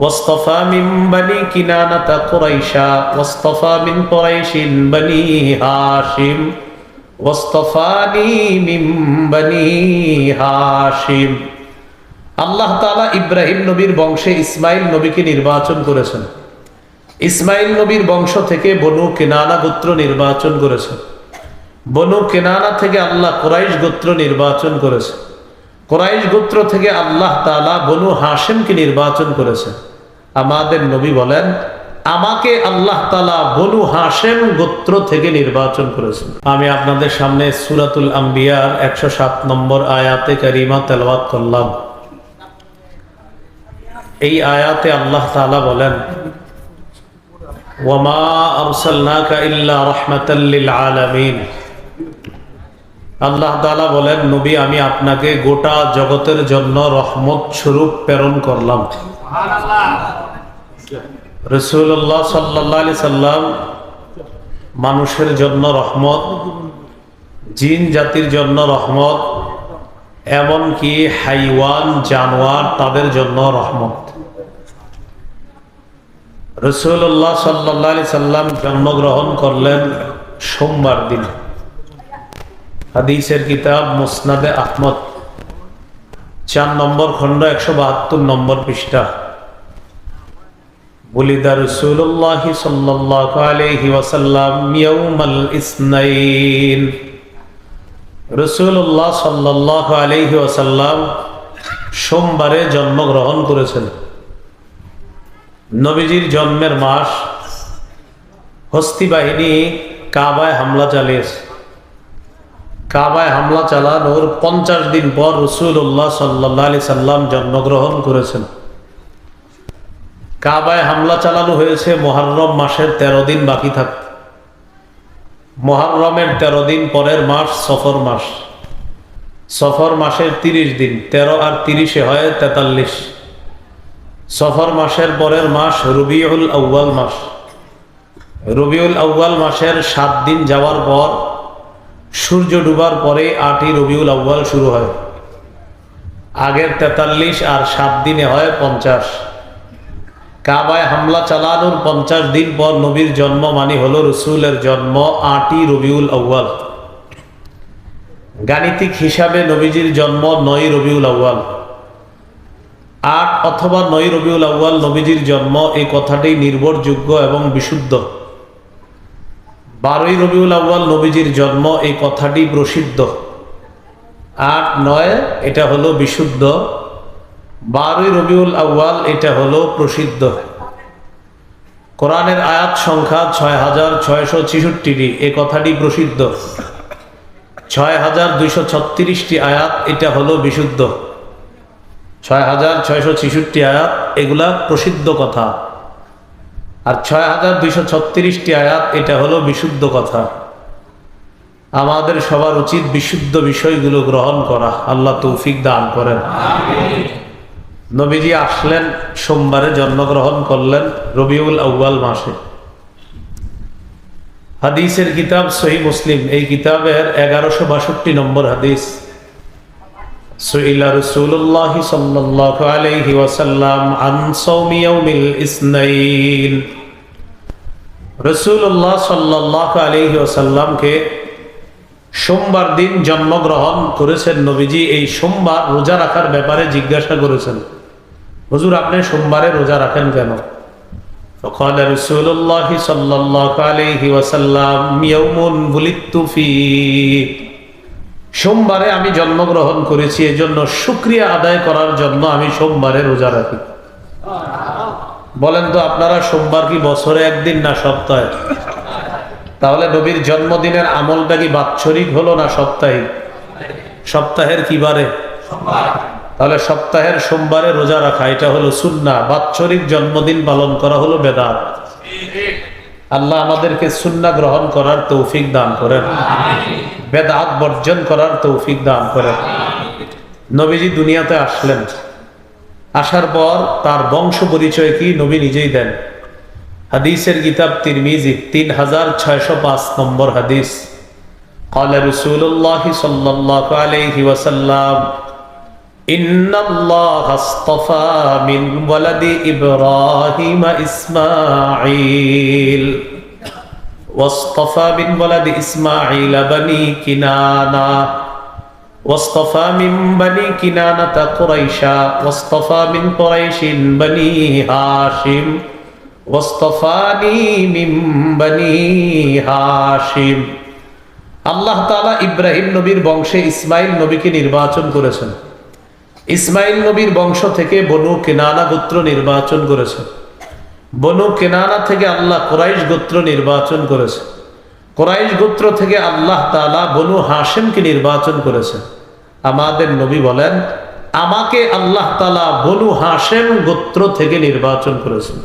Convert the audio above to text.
واصطفى من بني كنانة قريشا واصطفى من قريش بني هاشم واصطفاني من بني هاشم। আল্লাহ তাআলা ইব্রাহিম নবীর বংশে ইসমাইল নবীকে নির্বাচন করেছেন। ইসমাইল নবীর বংশ থেকে বনু কেনানা গোত্র নির্বাচন করেছেন। বনু কেনানা থেকে আল্লাহ কুরাইশ গোত্র নির্বাচন করেছেন। কুরাইশ গোত্র থেকে আল্লাহ তাআলা বনু হাশিমকে নির্বাচন করেছেন। আমাদের নবী বলেন, আমাকে আল্লাহ তাআলা বনু হাশিম গোত্র থেকে নির্বাচন করেছেন। আমি আপনাদের সামনে সূরাতুল আম্বিয়ার 107 নম্বর আয়াতে কারিমা তেলাওয়াত করলাম। এই আয়াতে আল্লাহ তাআলা বলেন, ওয়ামা আরসালনাকা ইল্লা রাহমাতাল লিল আলামিন। আল্লাহ তাআলা বলেন, নবী আমি আপনাকে গোটা জগতের জন্য রহমত স্বরূপ প্রেরণ করলাম। রাসূলুল্লাহ সাল্লাল্লাহু আলাইহি সাল্লাম মানুষের জন্য রহমত, জিন জাতির জন্য রহমত, এমনকি হাইওয়ান জানোয়ার তাদের জন্য রহমত। রাসূলুল্লাহ সাল্লাল্লাহু আলাইহি সাল্লাম জন্মগ্রহণ করলেন সোমবার দিন। হাদিসের কিতাব মুসনাদে আহমদ 4 নম্বর খণ্ড 172 নম্বর পৃষ্ঠা। বুলিদা রাসূলুল্লাহ সাল্লাল্লাহু আলাইহি ওয়াসাল্লাম ইয়াউমাল ইসনাইন। রাসূলুল্লাহ সাল্লাল্লাহু আলাইহি ওয়াসাল্লাম সোমবারে জন্মগ্রহণ করেছেন। নবীজির জন্মের মাস। হস্তি বাহিনী কাবায় হামলা চালিয়েছে। কাবায় হামলা চালানোর 50 দিন পর রাসূলুল্লাহ সাল্লাল্লাহু আলাইহি সাল্লাম জন্মগ্রহণ করেছেন। কাবায় হামলা চালানো হয়েছে মুহররম মাসের 13 দিন বাকি থাকতে। মুহররমের 13 দিন পরের মাস সফর মাস। সফর মাসের 30 দিন, 13 আর 30 হয় 43। সফর মাসের পরের মাস রবিউল আউয়াল মাস। রবিউল আউয়াল মাসের 7 দিন যাওয়ার পর সূর্য ডুবার পরে 8ই রবিউল আউয়াল শুরু হয়। আগের 43 আর 7 দিনে হয় 50। কাবায় হামলা চালানোর 50 দিন পর নবীর জন্ম মানে হলো রসুলের জন্ম 8ই রবিউল আউয়াল। গাণিতিক হিসাবে নবীজির জন্ম 9ই রবিউল আউয়াল। 8 অথবা 9 রবিউল আউয়াল নবীজির জন্ম, এই কথাটি নির্ভরযোগ্য এবং বিশুদ্ধ। 12ই রবিউল আউয়াল নবীজির জন্ম, এই কথাটি প্রসিদ্ধ। 8, 9 এটা হলো বিশুদ্ধ। 12ই রবিউল আউয়াল এটা হলো প্রসিদ্ধ। কোরআনের আয়াত সংখ্যা 6666টি, এই কথাটি প্রসিদ্ধ। 6236টি আয়াত, এটা হলো বিশুদ্ধ। 6666 আয়াত এগুলা প্রসিদ্ধ কথা, আর 6236টি আয়াত এটা হলো বিশুদ্ধ কথা। আমাদের সবার উচিত বিশুদ্ধ বিষয়গুলো গ্রহণ করা। আল্লাহ তৌফিক দান করেন। নবীজি আসলেন সোমবারে, জন্মগ্রহণ করলেন রবিউল আউয়াল মাসে। হাদিসের কিতাব সহিহ মুসলিম, এই কিতাবের 1162 নম্বর হাদিস। সুইলা রাসূলুল্লাহ সাল্লাল্লাহু আলাইহি ওয়াসাল্লাম আন সাওমি ইয়াউমিল ইসনাইন। রাসূলুল্লাহ সাল্লাল্লাহু আলাইহি ওয়াসাল্লামকে সোমবার দিন জন্মগ্রহণ করেছেন নবীজি। এই সোমবার রোজা রাখার ব্যাপারে জিজ্ঞাসা করেছেন, হুজুর আপনি সোমবারে রোজা রাখেন কেন? فقال رسول الله صلى الله عليه وسلم يوم ولدت فيه। সোমবারে আমি জন্মগ্রহণ করেছি, এজন্য শুকরিয়া আদায় করার জন্য আমি সোমবারে রোজা রাখি। বলেন তো আপনারা, সোমবার কি বছরে একদিন না সপ্তাহে? তাহলে নবীর জন্মদিনের আমলটা কি বাৎসরিক হলো না সাপ্তাহিক? সপ্তাহের কি বারে? তাহলে সপ্তাহের সোমবারে রোজা রাখা এটা হলো সুন্নাহ। বাৎসরিক জন্মদিন পালন করা হলো বেদাত। আল্লাহ আমাদেরকে সুন্নাহ গ্রহণ করার তৌফিক দান করেন, বেদাত বর্জন করার তৌফিক দান করেন। নবীজি দুনিয়াতে আসলেন, আসার পর তার বংশ পরিচয় কি নবী নিজেই দেন। হাদিসের কিতাব তিরমিজি 3605 নম্বর হাদিস। قال رسول الله صلى الله عليه وسلم ইন্নাল্লাহা আসতাফা মিন ওয়ালাদি ইব্রাহিম ইসমাঈল ওয়াসতাফা মিন ওয়ালাদি ইসমাঈল বানি কিনানা واصطفى من بني كنانة قريشا واصطفى من قريش بني هاشم واصطفاني من بني هاشم আল্লাহ তাআলা ইব্রাহিম নবীর বংশে ইসমাইল নবীকে নির্বাচন করেছেন। ইসমাইল নবীর বংশ থেকে বনু কেনানা গোত্র নির্বাচন করেছেন। বনু কেনানা থেকে আল্লাহ কুরাইশ গোত্র নির্বাচন করেছেন। কুরাইশ গোত্র থেকে আল্লাহ তাআলা বনু হাশিমকে নির্বাচন করেছেন। আমাদের নবী বলেন, আমাকে আল্লাহ তাআলা বনু হাশিম গোত্র থেকে নির্বাচন করেছেন।